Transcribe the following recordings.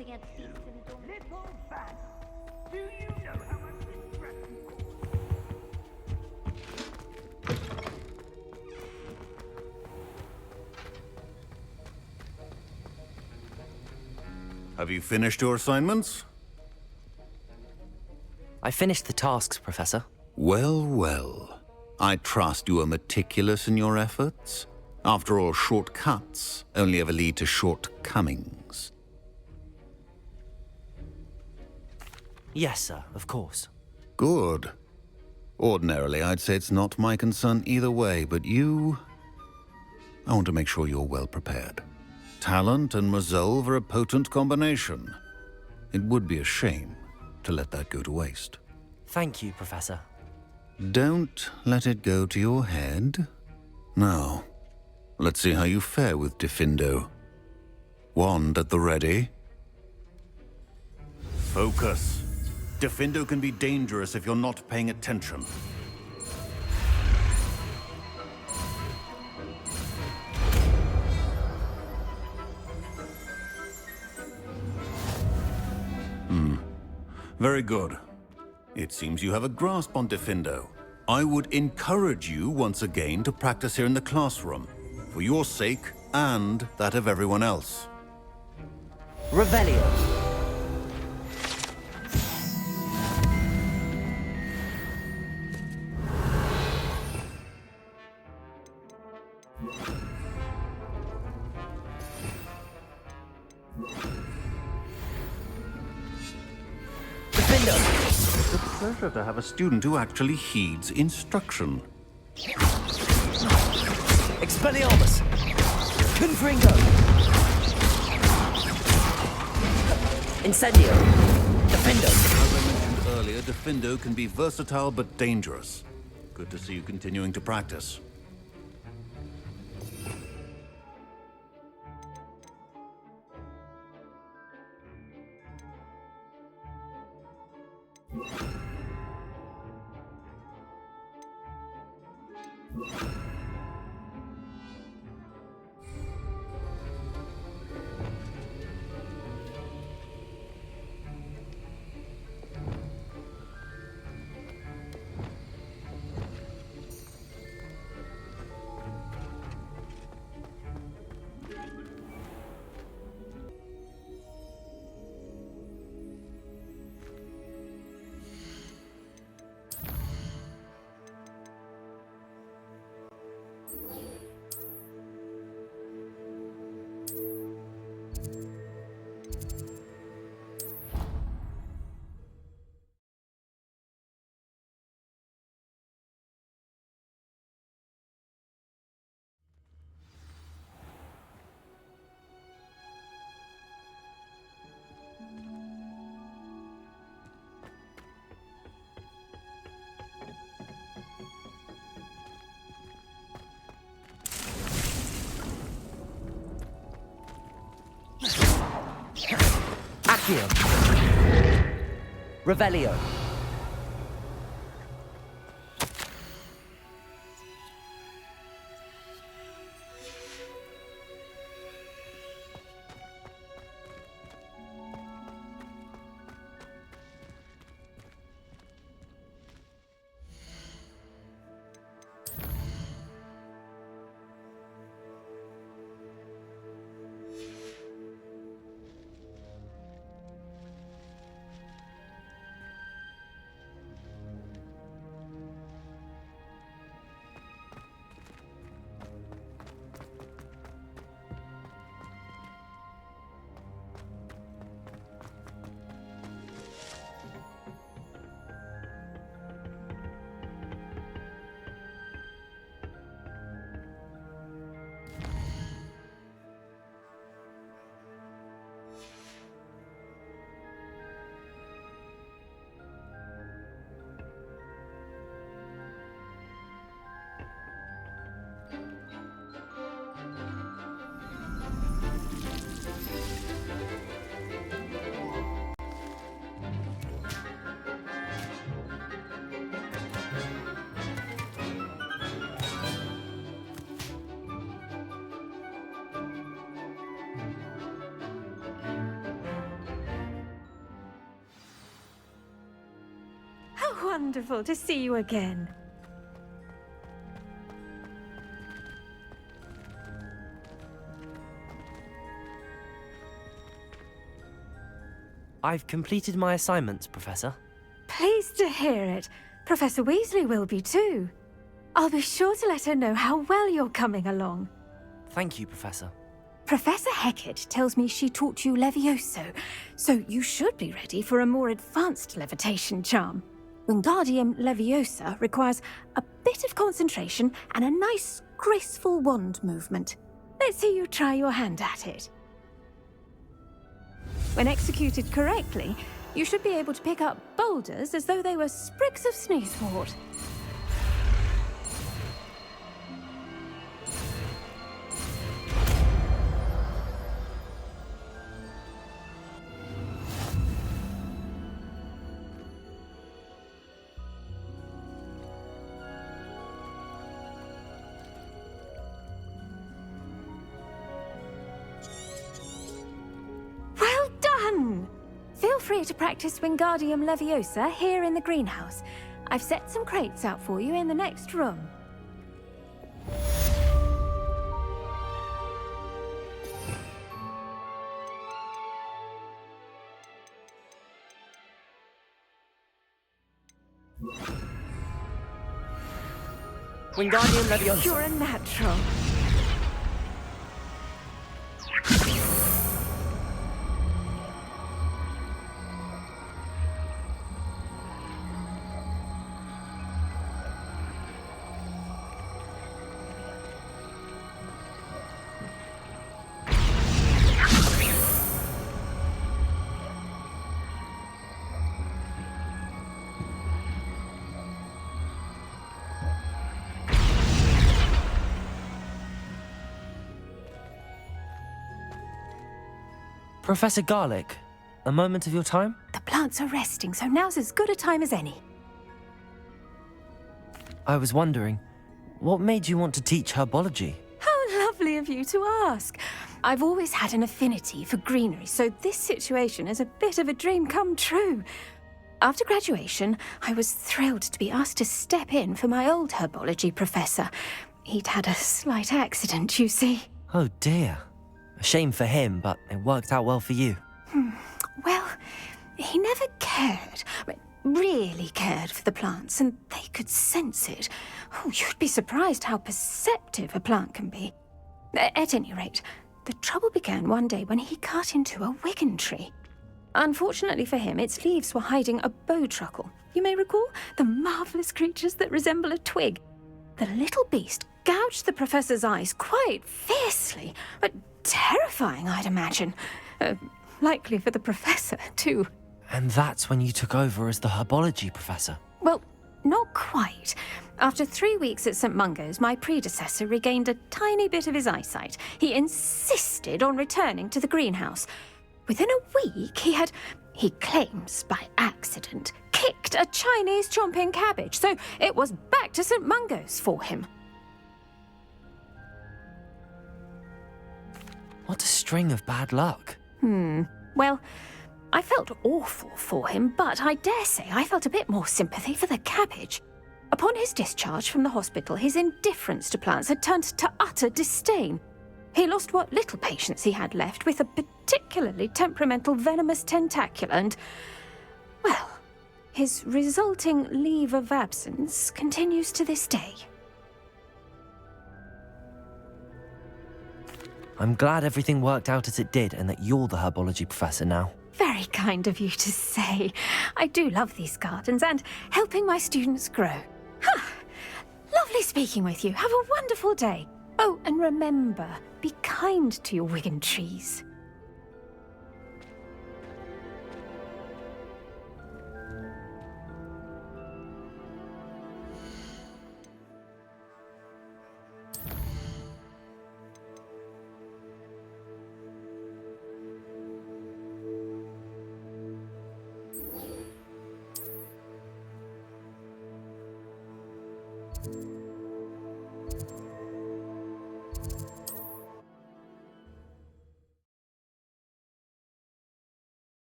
against these symptoms. Little fan, do you know how much distress you cause? Have you finished your assignments? I finished the tasks, Professor. Well, well. I trust you are meticulous in your efforts. After all, shortcuts only ever lead to shortcomings. Yes, sir, of course. Good. Ordinarily, I'd say it's not my concern either way, but you... I want to make sure you're well prepared. Talent and resolve are a potent combination. It would be a shame to let that go to waste. Thank you, Professor. Don't let it go to your head. Now, let's see how you fare with Diffindo. Wand at the ready. Focus. Diffindo can be dangerous if you're not paying attention. Very good. It seems you have a grasp on Diffindo. I would encourage you once again to practice here in the classroom, for your sake and that of everyone else. Revelio. Diffindo. It's a pleasure to have a student who actually heeds instruction. Expelliarmus. Confringo. Incendio. Diffindo. As I mentioned earlier, Diffindo can be versatile but dangerous. Good to see you continuing to practice. Accio. Revelio. wonderful to see you again. I've completed my assignments, Professor. Pleased to hear it. Professor Weasley will be too. I'll be sure to let her know how well you're coming along. Thank you, Professor. Professor Hecat tells me she taught you Levioso, so you should be ready for a more advanced levitation charm. Wingardium Leviosa requires a bit of concentration and a nice, graceful wand movement. Let's see you try your hand at it. When executed correctly, you should be able to pick up boulders as though they were sprigs of sneezewort. Well done! Feel free to practice Wingardium Leviosa here in the greenhouse. I've set some crates out for you in the next room. Wingardium Leviosa. You're a natural. Professor Garlick, a moment of your time? The plants are resting, so now's as good a time as any. I was wondering, what made you want to teach herbology? How lovely of you to ask. I've always had an affinity for greenery, so this situation is a bit of a dream come true. After graduation, I was thrilled to be asked to step in for my old herbology professor. He'd had a slight accident, you see. Oh dear. A shame for him, but it worked out well for you. Well, he never cared, really cared for the plants, and they could sense it. Oh, you'd be surprised how perceptive a plant can be. At any rate, the trouble began one day when he cut into a Wigan tree. Unfortunately for him, its leaves were hiding a bowtruckle. You may recall the marvellous creatures that resemble a twig. The little beast gouged the professor's eyes quite fiercely, but terrifying, I'd imagine. Likely for the professor, too. And that's when you took over as the herbology professor? Well, not quite. After 3 weeks at St. Mungo's, my predecessor regained a tiny bit of his eyesight. He insisted on returning to the greenhouse. Within a week, he claims by accident, kicked a Chinese chomping cabbage, so it was back to St. Mungo's for him. What a string of bad luck. Well, I felt awful for him, but I dare say I felt a bit more sympathy for the cabbage. Upon his discharge from the hospital, his indifference to plants had turned to utter disdain. He lost what little patience he had left with a particularly temperamental venomous tentacula and, well, his resulting leave of absence continues to this day. I'm glad everything worked out as it did and that you're the herbology professor now. Very kind of you to say. I do love these gardens and helping my students grow. Lovely speaking with you. Have a wonderful day. Oh, and remember, be kind to your Wigan trees.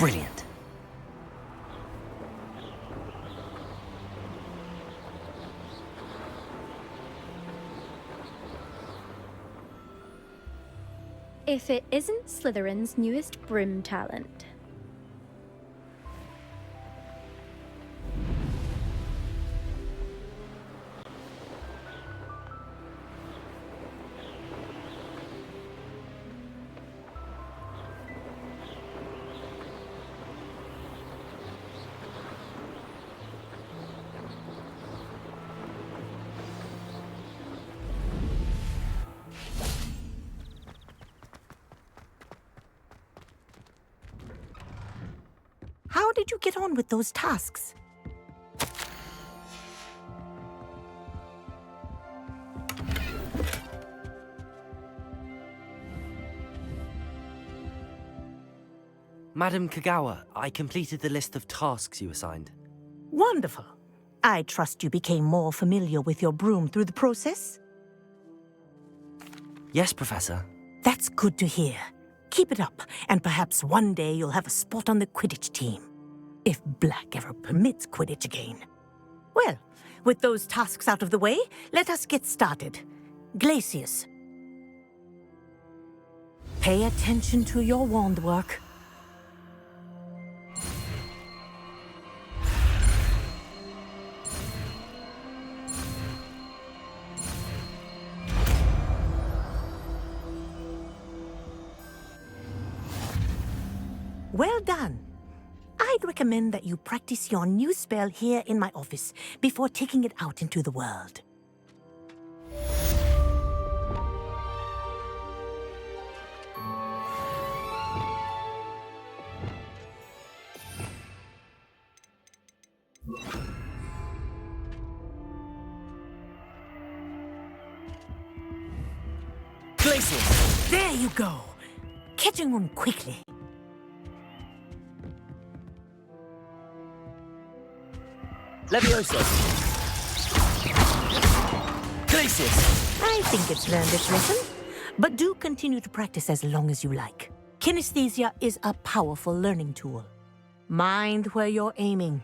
Brilliant. If it isn't Slytherin's newest broom talent. How did you get on with those tasks? Madam Kagawa, I completed the list of tasks you assigned. Wonderful. I trust you became more familiar with your broom through the process? Yes, Professor. That's good to hear. Keep it up, and perhaps one day you'll have a spot on the Quidditch team. If Black ever permits Quidditch again. Well, with those tasks out of the way, let us get started. Glacius. Pay attention to your wand work. Well done. I'd recommend that you practice your new spell here in my office before taking it out into the world. Glacius! There you go. Catching on quickly. Levioso! Glacius! I think it's learned its lesson, but do continue to practice as long as you like. Kinesthesia is a powerful learning tool. Mind where you're aiming.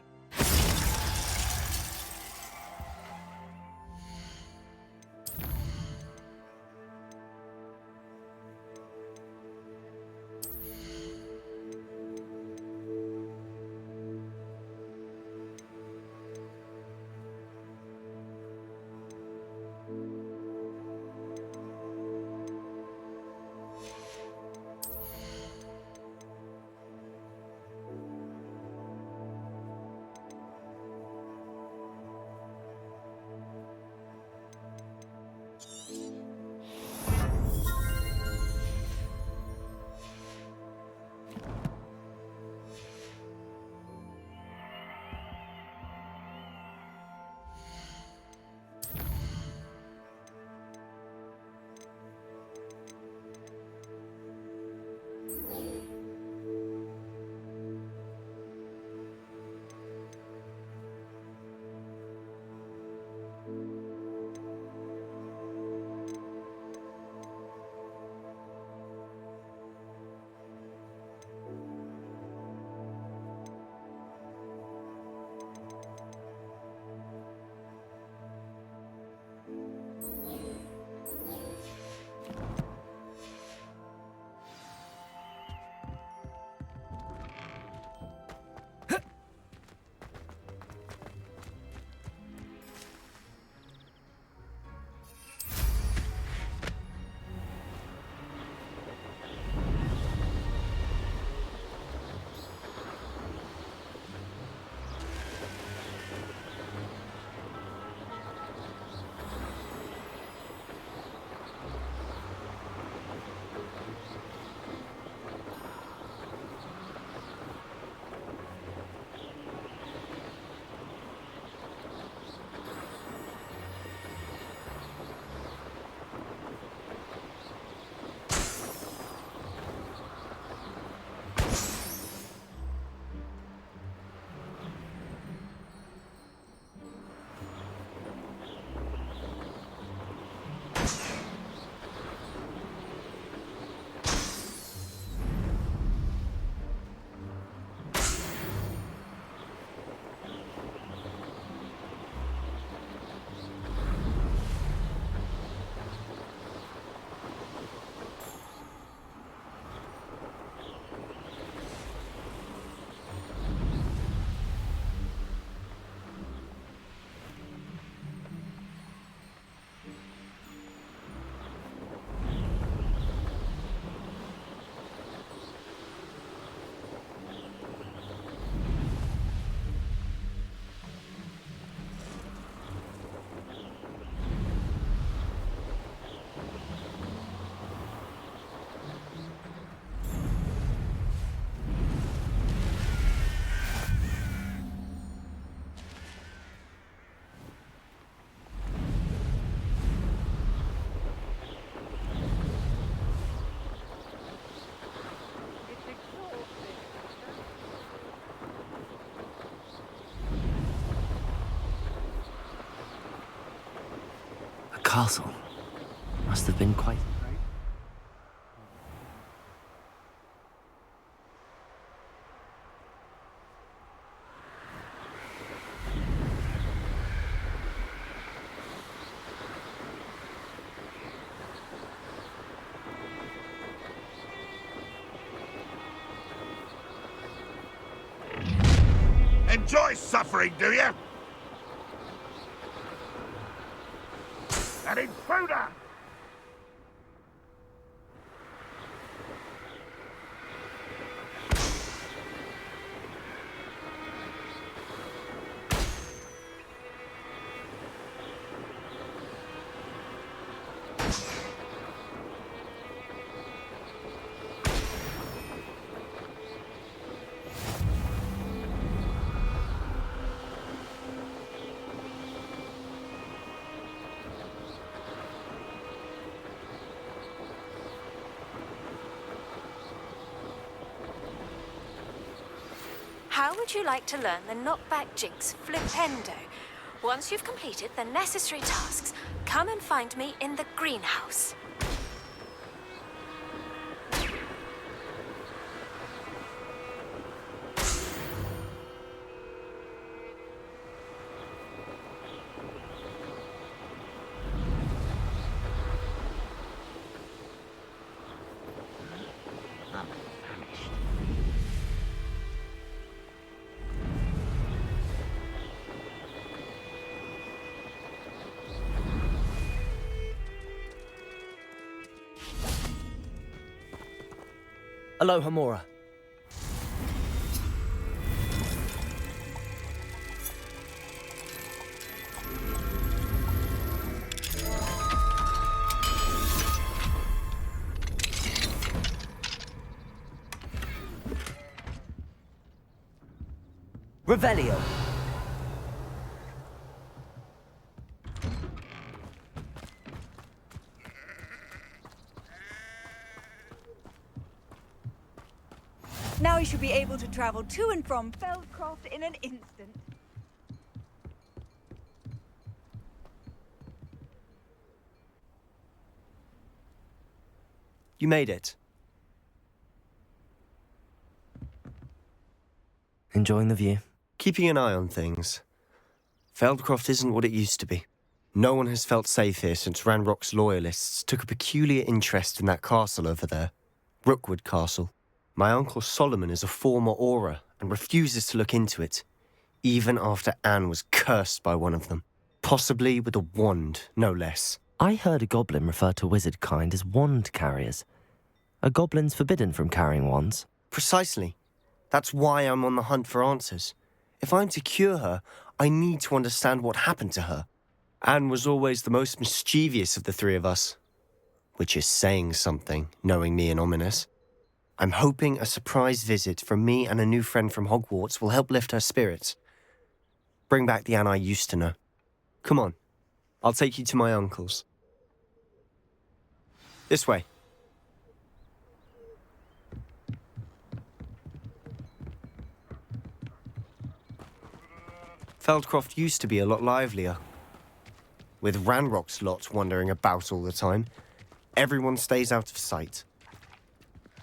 castle. Must have been quite... Enjoy suffering, do you? An intruder! How would you like to learn the knockback jinx flipendo? Once you've completed the necessary tasks, come and find me in the greenhouse. Aloha, Mora. Revelio. Now you should be able to travel to and from Feldcroft in an instant. You made it. Enjoying the view? Keeping an eye on things. Feldcroft isn't what it used to be. No one has felt safe here since Ranrock's loyalists took a peculiar interest in that castle over there. Rookwood Castle. My uncle Solomon is a former Auror and refuses to look into it, even after Anne was cursed by one of them. Possibly with a wand, no less. I heard a goblin refer to wizard kind as wand carriers. Are goblins forbidden from carrying wands? Precisely. That's why I'm on the hunt for answers. If I'm to cure her, I need to understand what happened to her. Anne was always the most mischievous of the three of us. Which is saying something, knowing me and Ominous. I'm hoping a surprise visit from me and a new friend from Hogwarts will help lift her spirits. Bring back the Anne I used to know. Come on, I'll take you to my uncle's. This way. Feldcroft used to be a lot livelier. With Ranrock's lot wandering about all the time, everyone stays out of sight.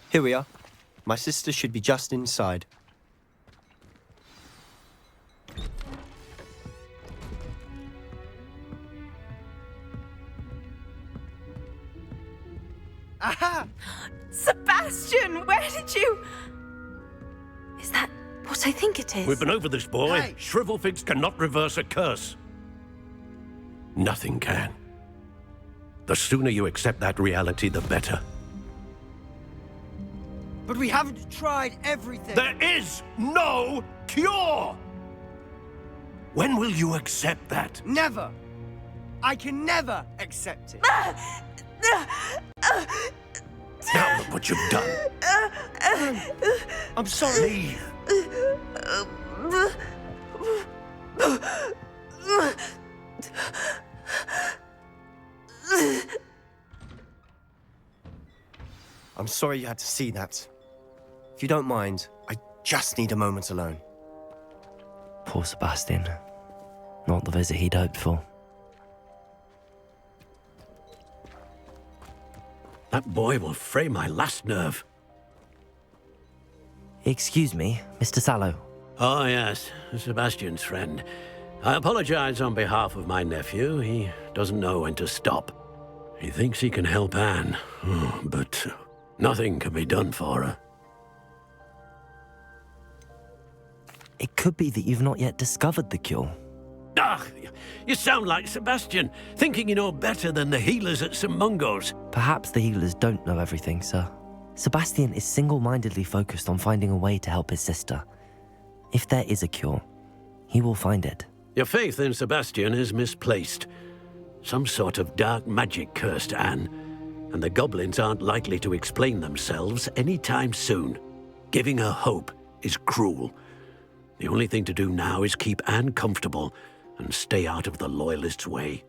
Here we are. My sister should be just inside. Aha! Sebastian, where did you... Is that what I think it is? We've been over this, boy. Hey. Shrivelfigs cannot reverse a curse. Nothing can. The sooner you accept that reality, the better. But we haven't tried everything. There is no cure! When will you accept that? Never. I can never accept it. Now look what you've done. I'm sorry. Leave. I'm sorry you had to see that. If you don't mind, I just need a moment alone. Poor Sebastian. Not the visit he'd hoped for. That boy will fray my last nerve. Excuse me, Mr. Sallow. Oh, yes, Sebastian's friend. I apologize on behalf of my nephew. He doesn't know when to stop. He thinks he can help Anne, but nothing can be done for her. It could be that you've not yet discovered the cure. Ah, you sound like Sebastian, thinking you know better than the healers at St. Mungo's. Perhaps the healers don't know everything, sir. Sebastian is single-mindedly focused on finding a way to help his sister. If there is a cure, he will find it. Your faith in Sebastian is misplaced. Some sort of dark magic cursed Anne, and the goblins aren't likely to explain themselves anytime soon. Giving her hope is cruel. The only thing to do now is keep Anne comfortable and stay out of the Loyalists' way.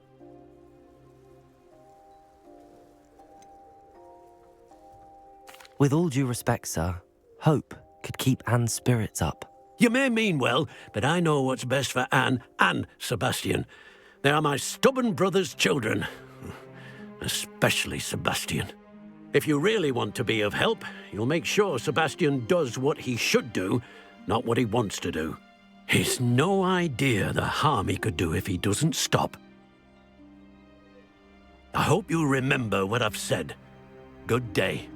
With all due respect, sir, hope could keep Anne's spirits up. You may mean well, but I know what's best for Anne and Sebastian. They are my stubborn brother's children. Especially Sebastian. If you really want to be of help, you'll make sure Sebastian does what he should do, not what he wants to do. He's no idea the harm he could do if he doesn't stop. I hope you remember what I've said. Good day.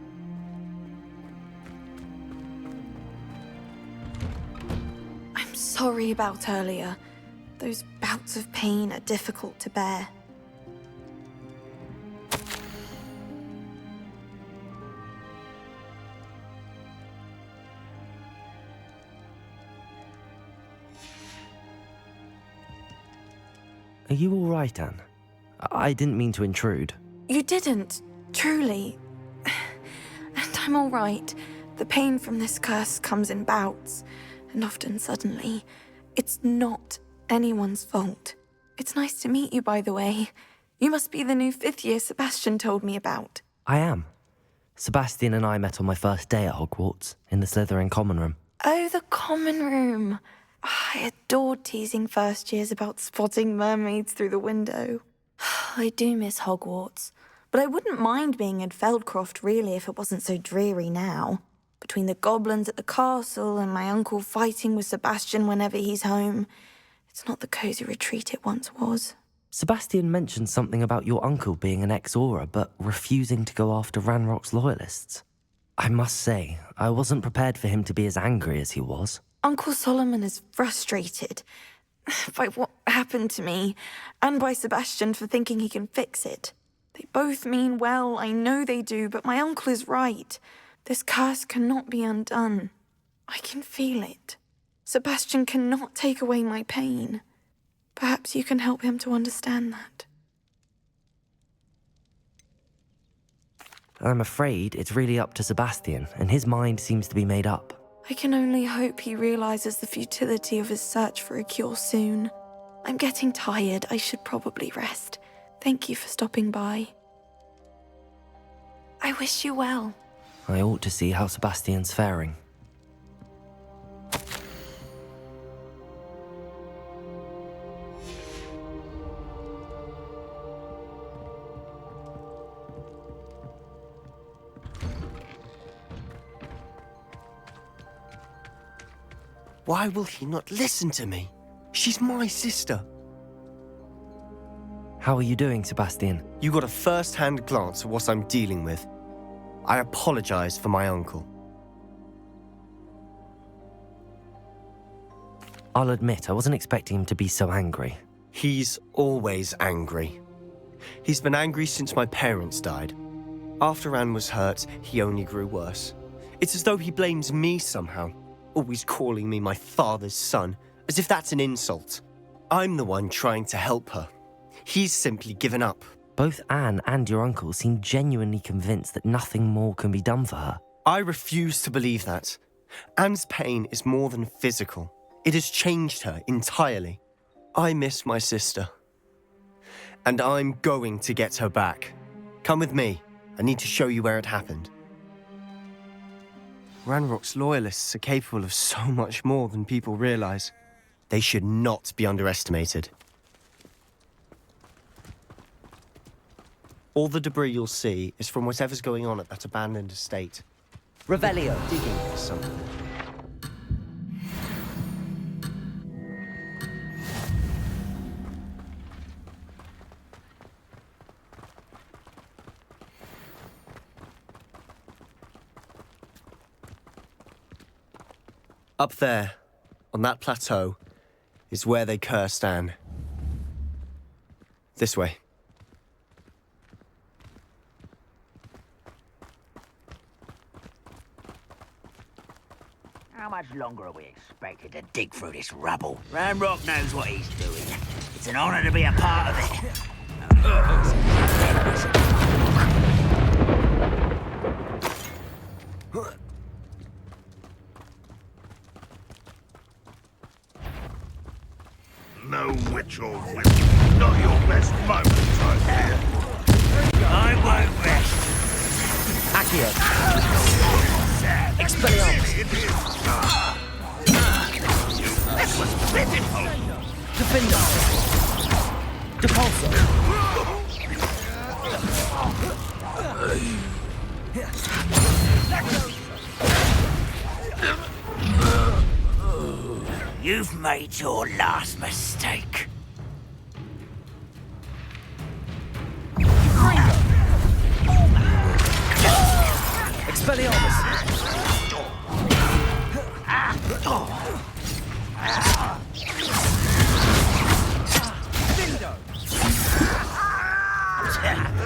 I'm sorry about earlier. Those bouts of pain are difficult to bear. Are you all right, Anne? I didn't mean to intrude. You didn't, truly. And I'm all right. The pain from this curse comes in bouts, and often suddenly. It's not anyone's fault. It's nice to meet you, by the way. You must be the new 5th year Sebastian told me about. I am. Sebastian and I met on my first day at Hogwarts, in the Slytherin common room. Oh, the common room. I adored teasing first years about spotting mermaids through the window. I do miss Hogwarts, but I wouldn't mind being in Feldcroft really if it wasn't so dreary now. Between the goblins at the castle and my uncle fighting with Sebastian whenever he's home, it's not the cosy retreat it once was. Sebastian mentioned something about your uncle being an ex-Auror, but refusing to go after Ranrock's loyalists. I must say, I wasn't prepared for him to be as angry as he was. Uncle Solomon is frustrated by what happened to me, and by Sebastian for thinking he can fix it. They both mean well, I know they do, but my uncle is right. This curse cannot be undone. I can feel it. Sebastian cannot take away my pain. Perhaps you can help him to understand that. I'm afraid it's really up to Sebastian, and his mind seems to be made up. I can only hope he realizes the futility of his search for a cure soon. I'm getting tired. I should probably rest. Thank you for stopping by. I wish you well. I ought to see how Sebastian's faring. Why will he not listen to me? She's my sister. How are you doing, Sebastian? You got a first-hand glance at what I'm dealing with. I apologize for my uncle. I'll admit, I wasn't expecting him to be so angry. He's always angry. He's been angry since my parents died. After Anne was hurt, he only grew worse. It's as though he blames me somehow, always calling me my father's son, as if that's an insult. I'm the one trying to help her. He's simply given up. Both Anne and your uncle seem genuinely convinced that nothing more can be done for her. I refuse to believe that. Anne's pain is more than physical. It has changed her entirely. I miss my sister. And I'm going to get her back. Come with me. I need to show you where it happened. Ranrock's loyalists are capable of so much more than people realize. They should not be underestimated. All the debris you'll see is from whatever's going on at that abandoned estate. Revelio. Digging for something. Up there, on that plateau, is where they cursed Anne. This way. How much longer are we expected to dig through this rubble? Ranrock knows what he's doing. It's an honor to be a part of it. No witch or witch. Not your best moments, I fear. I won't rest. Accio. Expelliarmus. This was pitiful. Defender. Depulso. You've made your last mistake. Expelliarmus.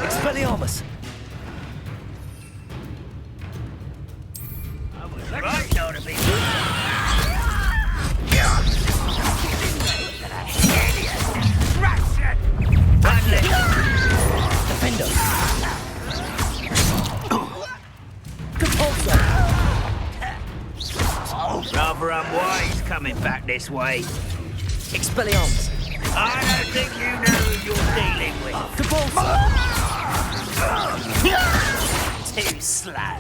Expelliarmus. I was right not to be. Defender. Depulso. Rather unwise coming back this way. Expelliarmus. I don't think you know who you're dealing with. Depulso. Too slow.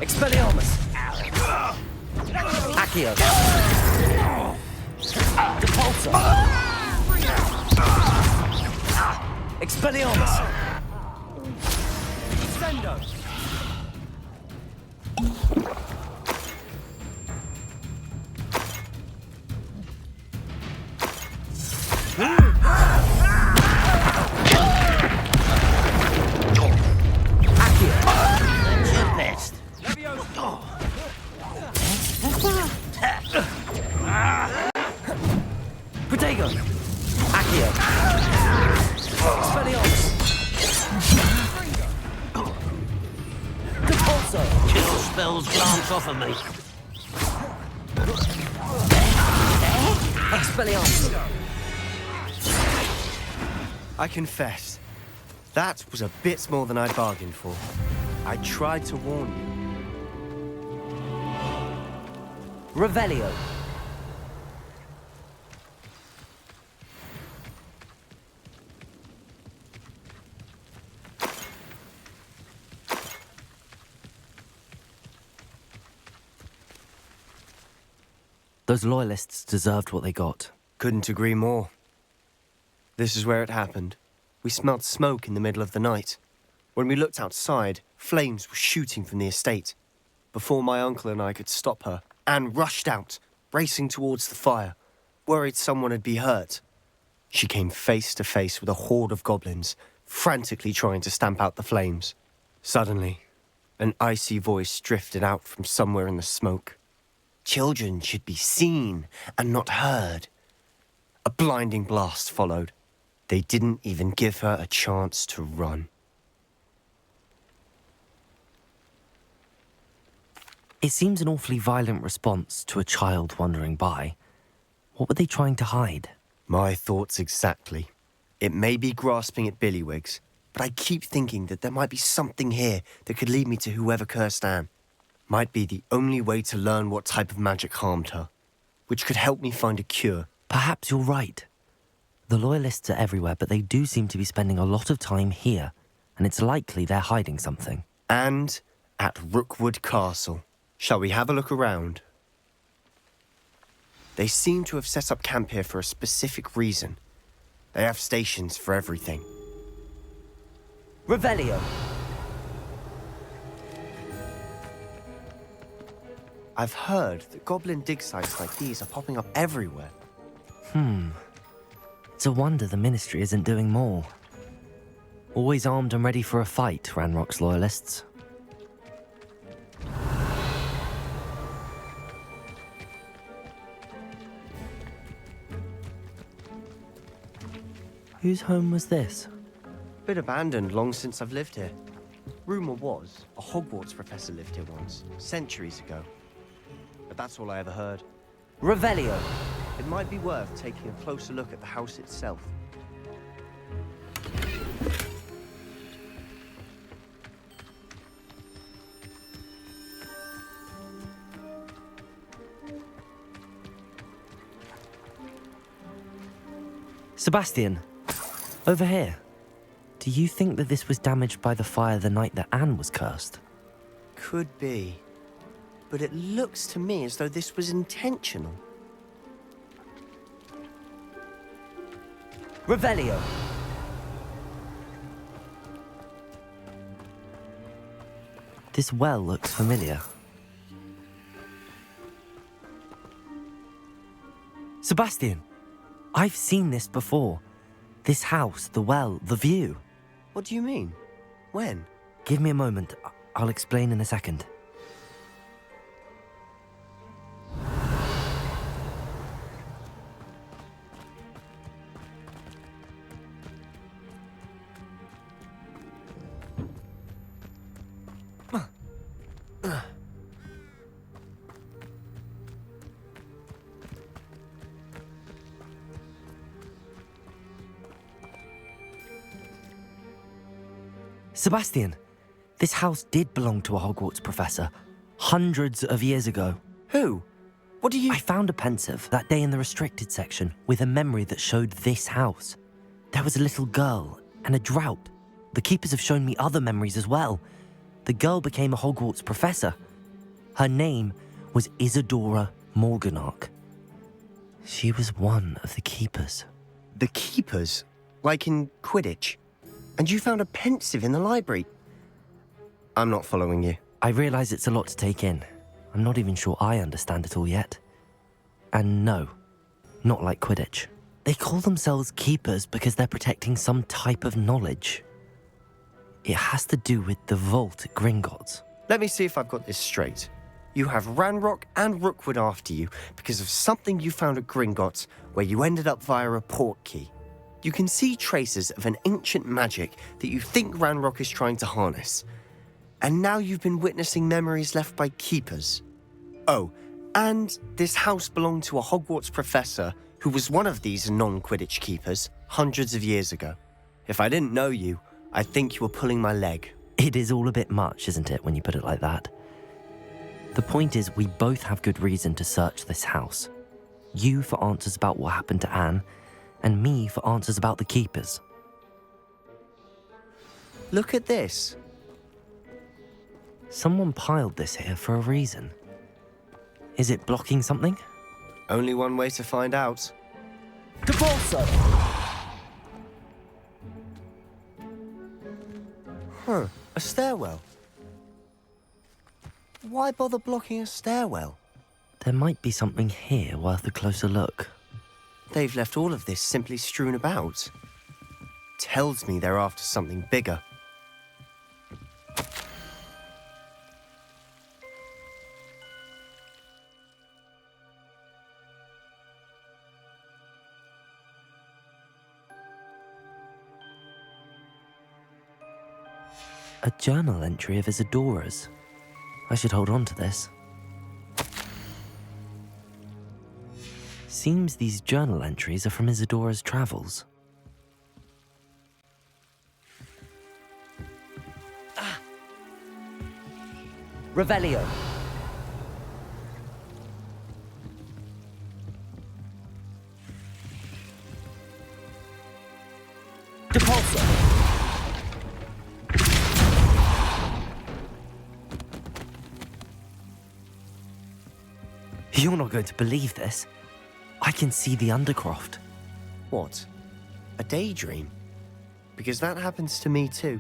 Expelliarmus. Accio. Depulso. Expelliarmus. Tempest. Protego. Accio. Expelliarmus. Depulso. Kill spells glance off of me. Expelliarmus. I confess, that was a bit more than I bargained for. I tried to warn you. Revelio. Those loyalists deserved what they got. Couldn't agree more. This is where it happened. We smelled smoke in the middle of the night. When we looked outside, flames were shooting from the estate. Before my uncle and I could stop her, Anne rushed out, racing towards the fire, worried someone had been hurt. She came face to face with a horde of goblins, frantically trying to stamp out the flames. Suddenly, an icy voice drifted out from somewhere in the smoke. Children should be seen and not heard. A blinding blast followed. They didn't even give her a chance to run. It seems an awfully violent response to a child wandering by. What were they trying to hide? My thoughts exactly. It may be grasping at Billywigs, but I keep thinking that there might be something here that could lead me to whoever cursed Anne. Might be the only way to learn what type of magic harmed her, which could help me find a cure. Perhaps you're right. The Loyalists are everywhere, but they do seem to be spending a lot of time here, and it's likely they're hiding something. And at Rookwood Castle. Shall we have a look around? They seem to have set up camp here for a specific reason. They have stations for everything. Revelio. I've heard that goblin dig sites like these are popping up everywhere. It's a wonder the Ministry isn't doing more. Always armed and ready for a fight, Ranrock's loyalists. Whose home was this? Been abandoned long since I've lived here. Rumor was, a Hogwarts professor lived here once, centuries ago. But that's all I ever heard. Revelio. It might be worth taking a closer look at the house itself. Sebastian, over here. Do you think that this was damaged by the fire the night that Anne was cursed? Could be. But it looks to me as though this was intentional. Revelio. This well looks familiar. Sebastian, I've seen this before. This house, the well, the view. What do you mean? When? Give me a moment. I'll explain in a second. Sebastian, this house did belong to a Hogwarts professor, hundreds of years ago. Who? What do you— I found a pensive that day in the restricted section with a memory that showed this house. There was a little girl and a drought. The keepers have shown me other memories as well. The girl became a Hogwarts professor. Her name was Isadora Morganach. She was one of the keepers. The keepers? Like in Quidditch? And you found a pensive in the library? I'm not following you. I realize it's a lot to take in. I'm not even sure I understand it all yet. And no, not like Quidditch. They call themselves keepers because they're protecting some type of knowledge. It has to do with the vault at Gringotts. Let me see if I've got this straight. You have Ranrock and Rookwood after you because of something you found at Gringotts where you ended up via a portkey. You can see traces of an ancient magic that you think Ranrock is trying to harness. And now you've been witnessing memories left by keepers. Oh, and this house belonged to a Hogwarts professor who was one of these non-Quidditch keepers hundreds of years ago. If I didn't know you, I'd think you were pulling my leg. It is all a bit much, isn't it, when you put it like that? The point is, we both have good reason to search this house. You for answers about what happened to Anne, and me for answers about the keepers. Look at this. Someone piled this here for a reason. Is it blocking something? Only one way to find out. Depulso! Huh, a stairwell. Why bother blocking a stairwell? There might be something here worth a closer look. They've left all of this simply strewn about. Tells me they're after something bigger. A journal entry of Isadora's. I should hold on to this. Seems these journal entries are from Isadora's travels. Revelio. Depulso. You're not going to believe this. I can see the Undercroft. What? A daydream? Because that happens to me too.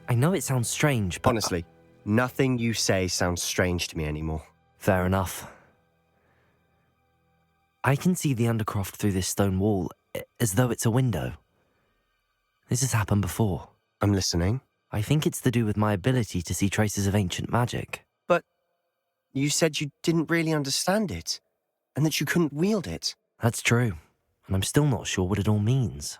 I know it sounds strange, but... Honestly, nothing you say sounds strange to me anymore. Fair enough. I can see the Undercroft through this stone wall, as though it's a window. This has happened before. I'm listening. I think it's to do with my ability to see traces of ancient magic. But you said you didn't really understand it, and that you couldn't wield it. That's true, and I'm still not sure what it all means.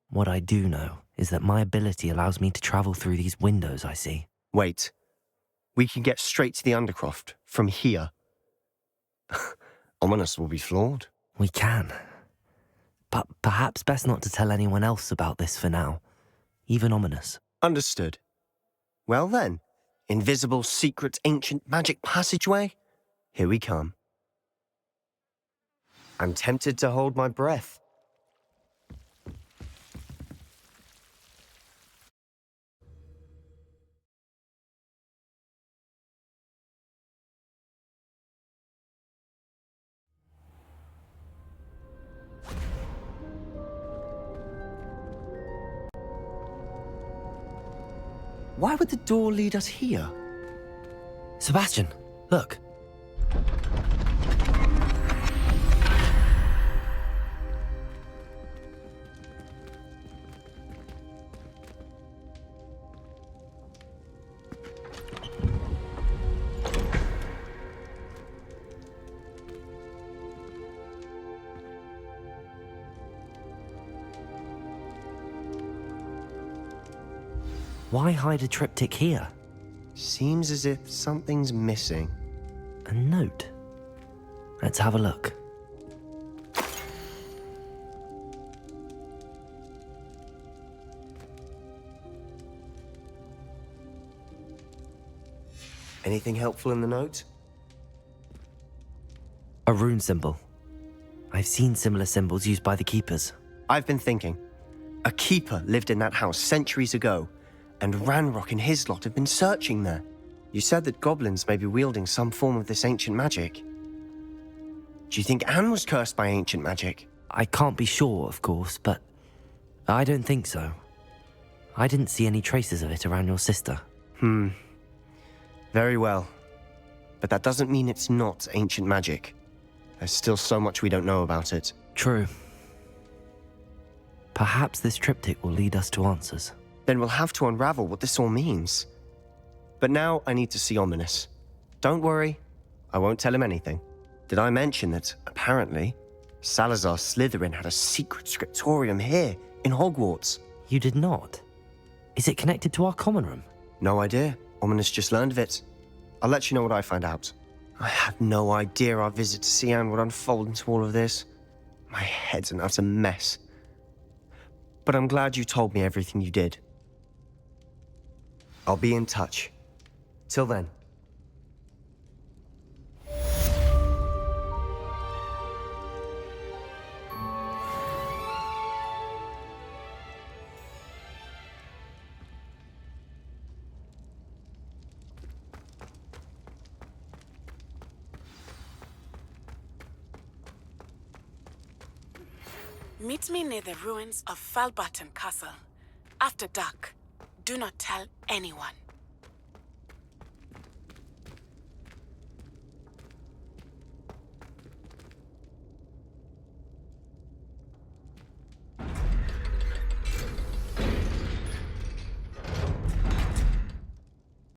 What I do know is that my ability allows me to travel through these windows I see. Wait. We can get straight to the Undercroft from here. Ominous will be floored. We can. But perhaps best not to tell anyone else about this for now. Even Ominous. Understood. Well then, invisible, secret, ancient magic passageway? Here we come. I'm tempted to hold my breath. Why would the door lead us here? Sebastian, look. Why hide a triptych here? Seems as if something's missing. A note. Let's have a look. Anything helpful in the note? A rune symbol. I've seen similar symbols used by the keepers. I've been thinking. A keeper lived in that house centuries ago, and Ranrock and his lot have been searching there. You said that goblins may be wielding some form of this ancient magic. Do you think Anne was cursed by ancient magic? I can't be sure, of course, but I don't think so. I didn't see any traces of it around your sister. Very well. But that doesn't mean it's not ancient magic. There's still so much we don't know about it. True. Perhaps this triptych will lead us to answers. Then we'll have to unravel what this all means. But now I need to see Ominous. Don't worry, I won't tell him anything. Did I mention that, apparently, Salazar Slytherin had a secret scriptorium here, in Hogwarts? You did not? Is it connected to our common room? No idea. Ominous just learned of it. I'll let you know what I find out. I had no idea our visit to Cian would unfold into all of this. My head's an utter mess. But I'm glad you told me everything you did. I'll be in touch. Till then. Meet me near the ruins of Falbaton Castle. After dark. Do not tell anyone.